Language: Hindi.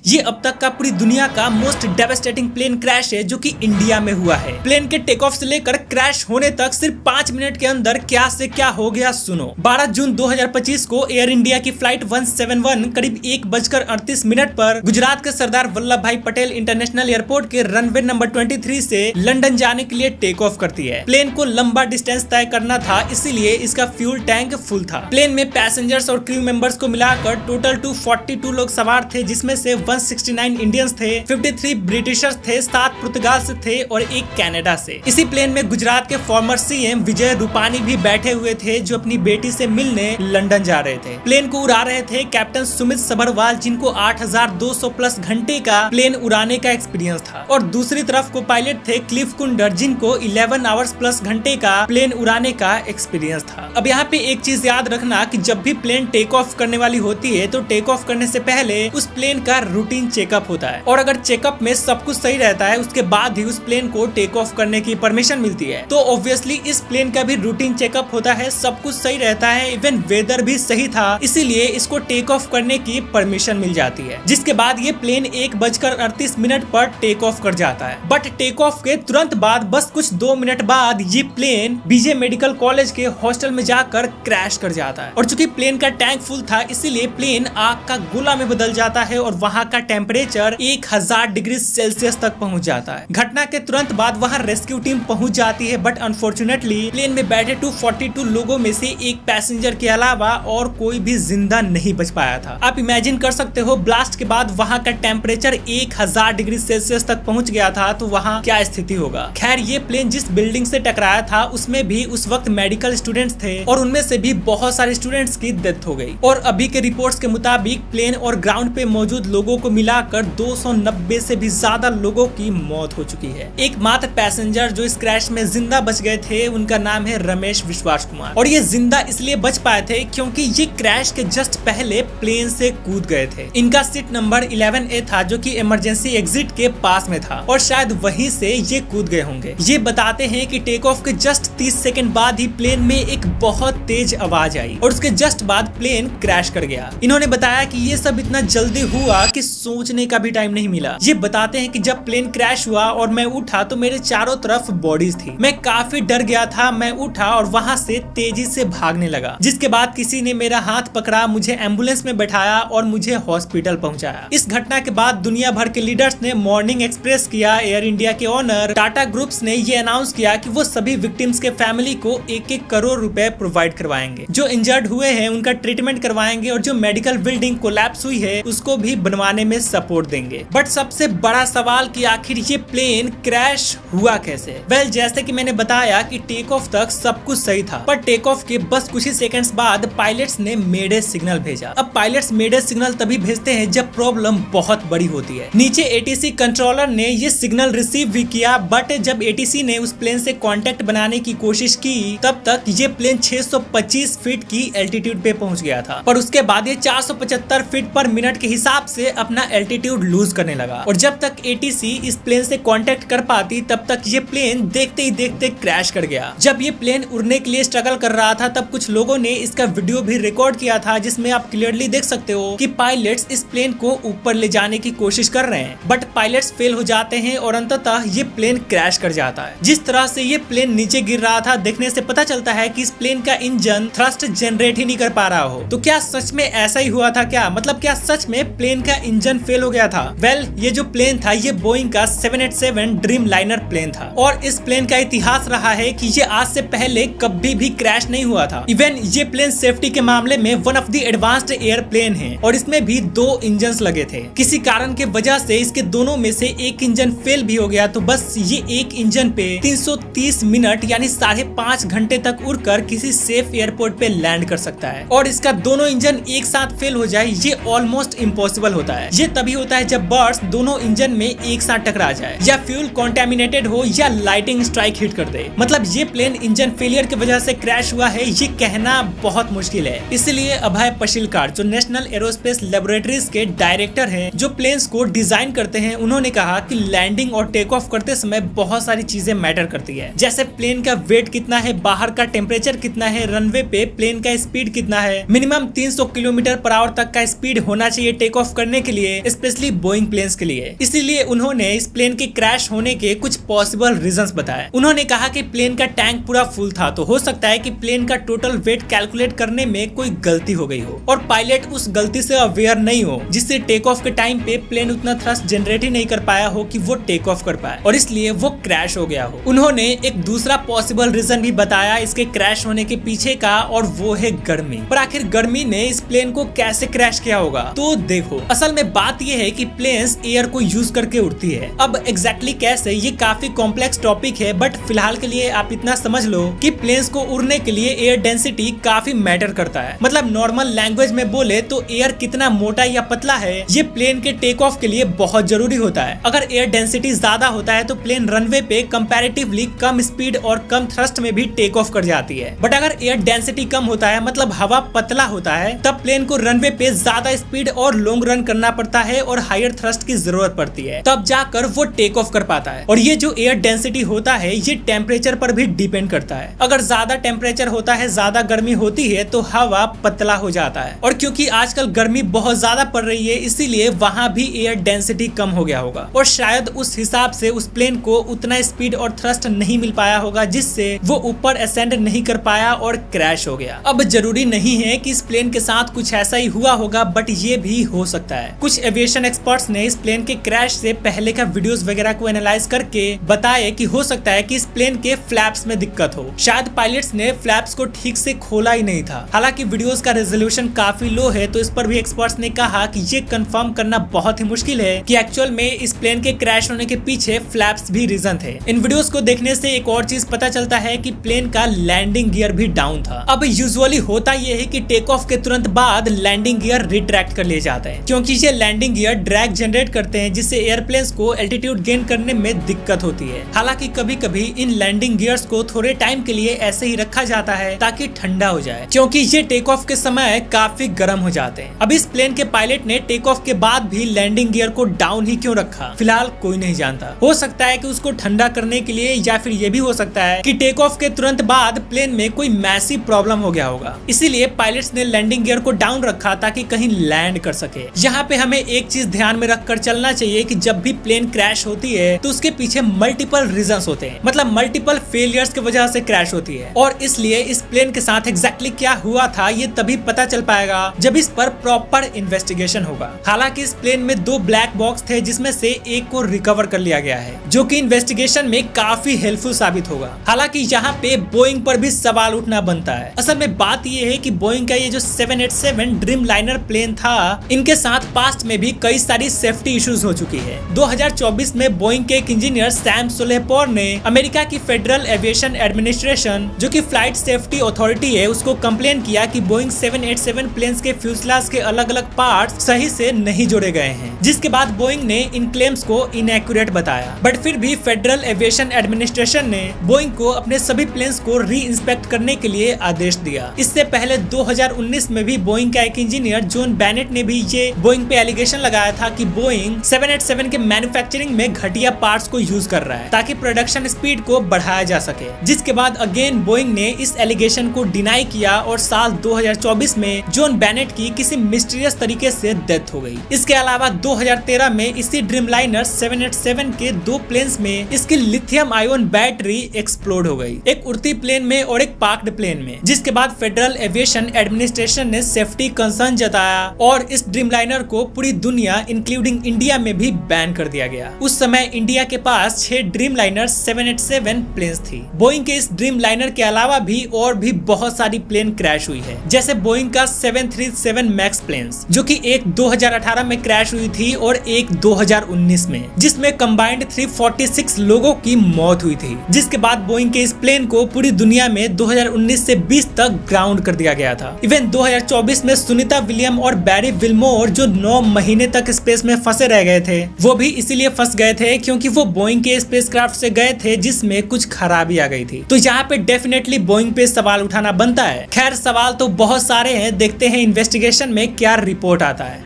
ये अब तक का पूरी दुनिया का मोस्ट डेवास्टेटिंग प्लेन क्रैश है जो कि इंडिया में हुआ है। प्लेन के टेक ऑफ से लेकर क्रैश होने तक सिर्फ 5 मिनट के अंदर क्या से क्या हो गया सुनो। 12 जून 2025 को एयर इंडिया की फ्लाइट 171 करीब 1:38 पर गुजरात के सरदार वल्लभ भाई पटेल इंटरनेशनल एयरपोर्ट के रनवे नंबर 23 से लंदन जाने के लिए टेक ऑफ करती है। प्लेन को लंबा डिस्टेंस तय करना था, इसीलिए इसका फ्यूल टैंक फुल था। प्लेन में पैसेंजर्स और क्रू मेंबर्स को मिलाकर टोटल 242 लोग सवार थे, जिसमें से 169 इंडियंस थे, 53 ब्रिटिशर्स थे, 7 पुर्तगाल से थे और 1 कनाडा से। इसी प्लेन में गुजरात के फॉर्मर सीएम विजय रूपानी भी बैठे हुए थे, जो अपनी बेटी से मिलने लंदन जा रहे थे। प्लेन को उड़ा रहे थे कैप्टन सुमित सबरवाल, जिनको 8200 प्लस घंटे का प्लेन उड़ाने का एक्सपीरियंस था, और दूसरी तरफ को पायलट थे क्लिफ कुंडर, जिनको 11 आवर्स प्लस घंटे का प्लेन उड़ाने का एक्सपीरियंस था। अब यहाँ पे एक चीज याद रखना कि जब भी प्लेन टेक ऑफ करने वाली होती है तो टेक ऑफ करने से पहले उस प्लेन का रूटीन चेकअप होता है, और अगर चेकअप में सब कुछ सही रहता है उसके बाद ही उस प्लेन को टेक ऑफ करने की परमिशन मिलती है। तो ऑब्वियसली इस प्लेन का भी रूटीन चेकअप होता है, सब कुछ सही रहता है, इवन वेदर भी सही था, इसीलिए इसको टेक ऑफ करने की परमिशन मिल जाती है। जिसके बाद ये प्लेन 1:38 पर टेक ऑफ कर जाता है। बट टेक ऑफ के तुरंत बाद बस कुछ 2 मिनट बाद ये प्लेन बीजे मेडिकल कॉलेज के हॉस्टल में जाकर क्रैश कर जाता है, और चूंकि प्लेन का टैंक फुल था इसीलिए प्लेन आग का गोला में बदल जाता है और वहाँ का टेम्परेचर 1000 डिग्री सेल्सियस तक पहुँच जाता है। घटना के तुरंत बाद वहाँ रेस्क्यू टीम पहुँच जाती है, बट अनफॉर्चुनेटली प्लेन में बैठे 242 लोगों में से एक पैसेंजर के अलावा और कोई भी जिंदा नहीं बच पाया था। आप इमेजिन कर सकते हो ब्लास्ट के बाद वहाँ का टेम्परेचर 1000 डिग्री सेल्सियस तक पहुँच गया था, तो वहाँ क्या स्थिति होगा। खैर ये प्लेन जिस बिल्डिंग से टकराया था उसमें भी उस वक्त मेडिकल स्टूडेंट्स थे, और उनमें से भी बहुत सारे स्टूडेंट्स की डेथ हो गई। और अभी के रिपोर्ट्स के मुताबिक प्लेन और ग्राउंड पे मौजूद लोगों को मिलाकर 290 से भी ज्यादा लोगों की मौत हो चुकी है। एकमात्र पैसेंजर जो इस क्रैश में जिंदा बच गए थे उनका नाम है रमेश विश्वास कुमार, और ये जिंदा इसलिए बच पाए थे क्योंकि ये क्रैश के जस्ट पहले प्लेन से कूद गए थे। इनका सीट नंबर 11A था, जो कि इमरजेंसी एग्जिट के पास में था, और शायद वहीं से ये कूद गए होंगे। ये बताते हैं कि टेक ऑफ के जस्ट 30 सेकंड बाद ही प्लेन में एक बहुत तेज आवाज आई और उसके जस्ट बाद प्लेन क्रैश कर गया। इन्होंने बताया कि ये सब इतना जल्दी हुआ कि सोचने का भी टाइम नहीं मिला। ये बताते हैं कि जब प्लेन क्रैश हुआ और मैं उठा तो मेरे चारों तरफ बॉडीज थी। मैं काफी डर गया था। मैं उठा और वहाँ से तेजी से भागने लगा, जिसके बाद किसी ने मेरा हाथ पकड़ा, मुझे एम्बुलेंस में बैठाया और मुझे हॉस्पिटल पहुँचाया। इस घटना के बाद दुनिया भर के लीडर्स ने मॉर्निंग एक्सप्रेस किया। एयर इंडिया के ओनर टाटा ग्रुप्स ने ये अनाउंस किया कि वो सभी विक्टिम्स के फैमिली को 1-1 करोड़ रुपए प्रोवाइड करवाएंगे। जो इंजर्ड हुए हैं उनका ट्रीटमेंट करवाएंगे, और जो मेडिकल बिल्डिंग कोलैप्स हुई है उसको भी बनवाने में सपोर्ट देंगे। बट सबसे बड़ा सवाल कि आखिर ये प्लेन क्रैश हुआ कैसे। वेल, जैसे कि मैंने बताया कि टेक ऑफ तक सब कुछ सही था, पर टेक ऑफ के बस कुछ ही सेकंड्स बाद पायलट्स ने मेडे सिग्नल भेजा। अब पायलट्स मेडे सिग्नल तभी भेजते हैं जब प्रॉब्लम बहुत बड़ी होती है। नीचे एटीसी कंट्रोलर ने ये सिग्नल रिसीव भी किया, बट जब एटीसी ने उस प्लेन से कांटेक्ट बनाने की कोशिश की तब तक ये प्लेन 625 फीट की एल्टीट्यूड पे पहुंच गया था, पर उसके बाद ये 475 फीट पर मिनट के हिसाब से अपना एल्टीट्यूड लूज करने लगा। और जब तक एटीसी इस प्लेन से कांटेक्ट कर पाती तब तक ये प्लेन देखते ही देखते क्रैश कर गया। जब ये प्लेन उड़ने के लिए स्ट्रगल कर रहा था तब कुछ लोगों ने इसका वीडियो भी रिकॉर्ड किया था, जिसमें आप क्लियरली देख सकते हो कि पायलट्स इस प्लेन को ऊपर ले जाने की कोशिश कर रहे हैं, बट पायलट्स फेल हो जाते हैं और अंततः ये प्लेन क्रैश कर जाता है। जिस तरह से ये प्लेन नीचे गिर रहा था देखने से पता चलता है कि इस प्लेन का इंजन थ्रस्ट जनरेट ही नहीं कर पा रहा हो। तो क्या सच में ऐसा ही हुआ था क्या? मतलब क्या सच में प्लेन का इंजन फेल हो गया था? वेल, ये जो प्लेन था ये बोइंग का 787 ड्रीम लाइनर प्लेन था, और इस प्लेन का इतिहास रहा है कि ये आज से पहले कभी भी क्रैश नहीं हुआ था। इवन ये प्लेन सेफ्टी के मामले में one of the advanced airplane है, और इसमें भी 2 इंजन लगे थे। किसी कारण के वजह से इसके दोनों में से एक इंजन फेल भी हो गया, तो बस ये एक इंजन पे 330 मिनट यानी 5.5 घंटे तक उड़कर किसी सेफ एयरपोर्ट पे लैंड कर सकता है। और इसका दोनों इंजन एक साथ फेल हो जाए ये ऑलमोस्ट इम्पॉसिबल होता है। ये तभी होता है जब बर्ड्स दोनों इंजन में एक साथ टकरा जाए, या फ्यूल कॉन्टेमिनेटेड हो, या लाइटिंग स्ट्राइक हिट कर दे। मतलब ये प्लेन इंजन फेलियर की वजह से क्रैश हुआ है ये कहना बहुत मुश्किल है। इसलिए अभय पशिलकार जो नेशनल एरोस्पेस लेबोरेटरीज के डायरेक्टर हैं, जो प्लेन्स को डिजाइन करते हैं, उन्होंने कहा कि लैंडिंग और टेक ऑफ करते समय बहुत सारी चीजें मैटर करती है, जैसे प्लेन का वेट कितना है, बाहर का टेम्परेचर कितना है, रनवे पे प्लेन का स्पीड कितना है, मिनिमम 300 किलोमीटर पर आवर तक का स्पीड होना चाहिए टेक ऑफ करने के लिए, स्पेशली बोइंग प्लेन्स के लिए। इसीलिए उन्होंने इस प्लेन के क्रैश होने के कुछ पॉसिबल रीजंस बताए। उन्होंने कहा कि प्लेन का टैंक पूरा फुल था, तो हो सकता है कि प्लेन का टोटल वेट कैलकुलेट करने में कोई गलती हो गई हो और पायलट उस गलती से अवेयर नहीं हो, जिससे टेक ऑफ के टाइम पे प्लेन उतना थ्रस्ट जनरेट ही नहीं कर पाया हो कि वो टेक ऑफ कर पाए और इसलिए वो क्रैश हो गया हो। उन्होंने एक दूसरा पॉसिबल रीजन भी बताया इसके क्रैश होने के पीछे का, और वो है गर्मी। पर आखिर गर्मी ने इस प्लेन को कैसे क्रैश किया होगा? तो देखो, असल में बात ये है कि प्लेन्स एयर को यूज करके उड़ती है। अब एग्जैक्टली कैसे, ये काफी कॉम्प्लेक्स टॉपिक है, बट फिलहाल के लिए आप इतना समझ लो कि प्लेन्स को उड़ने के लिए एयर डेंसिटी काफी मैटर करता है। मतलब नॉर्मल लैंग्वेज में बोले तो एयर कितना मोटा या पतला है, ये प्लेन के टेक ऑफ के लिए बहुत जरूरी होता है। अगर एयर डेंसिटी ज्यादा होता है तो प्लेन रनवे पे कंपैरेटिवली कम स्पीड और कम थ्रस्ट में भी टेक ऑफ कर जाती है। बट अगर एयर डेंसिटी कम होता है, मतलब हवा पतला होता है, तब प्लेन को रनवे पे ज्यादा स्पीड और लॉन्ग रन करना पड़ता है और हायर थ्रस्ट की जरूरत पड़ती है, तब जाकर वो टेक ऑफ कर पाता है। और ये जो एयर डेंसिटी होता है ये टेम्परेचर पर भी डिपेंड करता है। अगर ज्यादा टेम्परेचर होता है, ज्यादा गर्मी होती है, तो हवा पतला हो जाता है। और क्योंकि आजकल गर्मी बहुत ज्यादा पड़ रही है, इसीलिए वहां भी एयर डेंसिटी कम हो गया होगा और शायद उस हिसाब से उस प्लेन को उतना स्पीड और थ्रस्ट नहीं मिल पाया होगा, जिससे वो ऊपर असेंड नहीं कर पाया और क्रैश हो गया। अब जरूरी नहीं है कि इस प्लेन के साथ कुछ ऐसा ही हुआ होगा, बट ये भी हो सकता है। कुछ एविएशन एक्सपर्ट्स ने इस प्लेन के क्रैश से पहले का वीडियोस वगैरह को एनालाइज करके बताए कि हो सकता है कि इस प्लेन के फ्लैप्स में दिक्कत हो। शायद पायलट्स ने फ्लैप्स को ठीक से खोला ही नहीं था। हालांकि वीडियोस का रेजोल्यूशन काफी लो है, तो इस पर भी एक्सपर्ट्स ने कहा कि ये कंफर्म करना बहुत ही मुश्किल है कि एक्चुअल में इस प्लेन के क्रैश होने के पीछे फ्लैप्स भी रीजन थे। इन वीडियोस को देखने से एक और चीज पता चलता है कि प्लेन का लैंडिंग गियर भी डाउन था। अब यूजुअली होता यह है कि टेक ऑफ के तुरंत बाद लैंडिंग गियर रिट्रैक्ट कर लिए जाते हैं, क्योंकि ये लैंडिंग गियर ड्रैग जनरेट करते हैं, जिससे एयरप्लेन्स को एल्टीट्यूड गेन करने में दिक्कत होती है। हालांकि कभी कभी इन लैंडिंग गियर्स को थोड़े टाइम के लिए ऐसे ही रखा जाता है ताकि ठंडा हो जाए, क्योंकि ये टेक ऑफ के समय काफी गर्म हो जाते हैं। अब इस प्लेन के पायलट ने टेक ऑफ के बाद भी लैंडिंग गियर को डाउन ही क्यों रखा, फिलहाल कोई नहीं जानता। हो सकता है कि उसको ठंडा करने के लिए, या फिर ये भी हो सकता है कि टेक ऑफ के तुरंत बाद प्लेन में कोई मैसिव प्रॉब्लम हो गया होगा, इसीलिए पायलट्स ने लैंडिंग गियर को डाउन रखा ताकि कहीं लैंड कर सके। यहाँ पे हमें एक चीज ध्यान में रखकर चलना चाहिए कि जब भी प्लेन क्रैश होती है तो उसके पीछे मल्टीपल रीजंस होते हैं, मतलब मल्टीपल फेलियर्स की वजह से क्रैश होती है। और इसलिए इस प्लेन के साथ एग्जैक्टली क्या हुआ था ये तभी पता चल पाएगा जब इस पर प्रॉपर इन्वेस्टिगेशन होगा। हालांकि इस प्लेन में 2 ब्लैक बॉक्स थे, जिसमें से एक को रिकवर कर लिया गया है, जो कि इन्वेस्टिगेशन में काफी हेल्पफुल साबित होगा। हालांकि यहाँ पे बोइंग पर भी सवाल उठना बनता है। असल में बात ये है कि बोइंग का ये जो 787 ड्रीमलाइनर प्लेन था, इनके साथ पास्ट में भी कई सारी सेफ्टी इश्यूज हो चुकी है। 2024 में बोइंग के एक इंजीनियर सैम सोलेपोर ने अमेरिका की फेडरल एविएशन एडमिनिस्ट्रेशन, जो कि फ्लाइट सेफ्टी अथॉरिटी है, उसको कंप्लेन किया कि बोइंग 787 प्लेन्स के फ्यूजलाज के अलग अलग पार्ट्स सही से नहीं जोड़े गए हैं, जिसके बाद बोइंग ने इन क्लेम्स को इनएक्यूरेट बताया। बट फिर भी फेडरल एविएशन एडमिनिस्ट्रेशन ने बोइंग को अपने सभी प्लेन्स को री इंस्पेक्ट करने के लिए आदेश दिया। इससे पहले 2019 में भी बोइंग का एक इंजीनियर जॉन बेनेट ने भी ये बोइंग पे एलिगेशन लगाया था कि बोइंग 787 के मैन्युफैक्चरिंग में घटिया पार्ट्स को यूज कर रहा है ताकि प्रोडक्शन स्पीड को बढ़ाया जा सके, जिसके बाद अगेन बोइंग ने इस एलिगेशन को डिनाई किया और साल 2024 में जॉन बेनेट की किसी मिस्टीरियस तरीके से डेथ हो गई। इसके अलावा 2013 में इसी ड्रीमलाइनर 787 के 2 प्लेन्स में इसकी लिथियम आयन बैटरी एक्सप्लोड हो गई, एक उड़ती प्लेन में और एक पार्क्ड प्लेन में, जिसके बाद फेडरल एविएशन एडमिनिस्ट्रेशन ने सेफ्टी कंसर्न जताया और इस ड्रीमलाइनर को पूरी दुनिया इंक्लूडिंग इंडिया में भी बैन कर दिया गया। उस समय इंडिया के पास 6 ड्रीमलाइनर 787 प्लेन्स थी। बोइंग के इस ड्रीमलाइनर के अलावा भी और भी बहुत सारी प्लेन क्रैश हुई है, जैसे बोइंग का 737 मैक्स प्लेन्स, जो कि एक 2018 में क्रैश हुई थी और एक 2019 में, जिसमें कंबाइंड 346 लोगों की मौत हुई थी। जिसके बाद बोइंग के इस प्लेन को पूरी दुनिया में 2019 से 20 तक ग्राउंड कर दिया गया था। इवन 2024 में सुनीता विलियम और बैरी विल्मोर, जो 9 महीने तक स्पेस में फंसे रह गए थे, वो भी इसीलिए फंस गए थे क्योंकि वो बोइंग के स्पेसक्राफ्ट से गए थे जिसमें कुछ खराबी आ गई थी। तो यहाँ पे डेफिनेटली बोइंग पे सवाल उठाना बनता है। खैर, सवाल तो बहुत सारे हैं, देखते हैं इन्वेस्टिगेशन में क्या रिपोर्ट आता है।